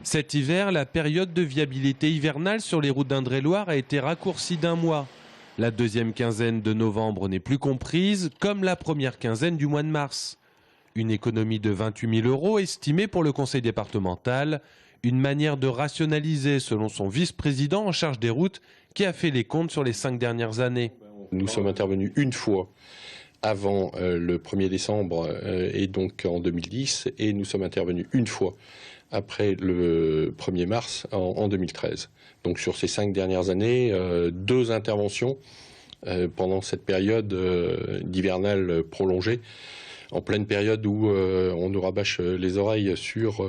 Cet hiver, la période de viabilité hivernale sur les routes d'Indre-et-Loire a été raccourcie d'1 mois. La deuxième quinzaine de novembre n'est plus comprise, comme la première quinzaine du mois de mars. Une économie de 28 000 € estimée pour le conseil départemental, une manière de rationaliser selon son vice-président en charge des routes qui a fait les comptes sur les 5 dernières années. Nous sommes intervenus une fois avant le 1er décembre et donc en 2010 et nous sommes intervenus une fois après le 1er mars en 2013. Donc sur ces 5 dernières années, 2 interventions pendant cette période d'hivernale prolongée, en pleine période où on nous rabâche les oreilles sur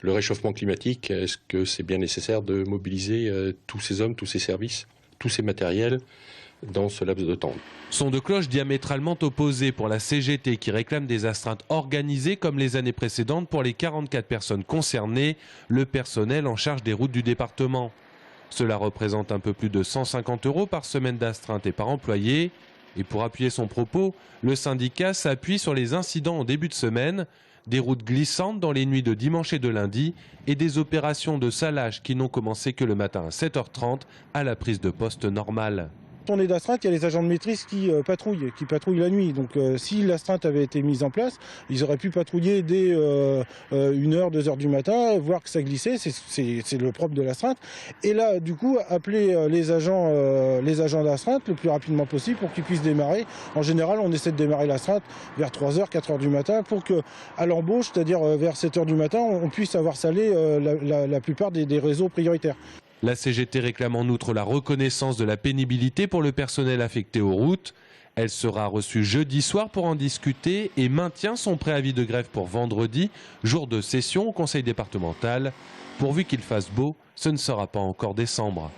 le réchauffement climatique. Est-ce que c'est bien nécessaire de mobiliser tous ces hommes, tous ces services, tous ces matériels dans ce laps de temps? Son de cloche diamétralement opposés pour la CGT qui réclame des astreintes organisées comme les années précédentes pour les 44 personnes concernées, le personnel en charge des routes du département. Cela représente un peu plus de 150 € par semaine d'astreinte et par employé. Et pour appuyer son propos, le syndicat s'appuie sur les incidents en début de semaine, des routes glissantes dans les nuits de dimanche et de lundi et des opérations de salage qui n'ont commencé que le matin à 7h30 à la prise de poste normale. On est d'astreinte, il y a les agents de maîtrise qui patrouillent la nuit. Donc si l'astreinte avait été mise en place, ils auraient pu patrouiller dès 1h, 2h du matin, voir que ça glissait, c'est le propre de l'astreinte. Et là, du coup, appeler les agents d'astreinte le plus rapidement possible pour qu'ils puissent démarrer. En général, on essaie de démarrer l'astreinte vers 3h, 4h du matin pour qu'à l'embauche, c'est-à-dire vers 7h du matin, on puisse avoir salé la plupart des réseaux prioritaires. La CGT réclame en outre la reconnaissance de la pénibilité pour le personnel affecté aux routes. Elle sera reçue jeudi soir pour en discuter et maintient son préavis de grève pour vendredi, jour de session au conseil départemental. Pourvu qu'il fasse beau, ce ne sera pas encore décembre.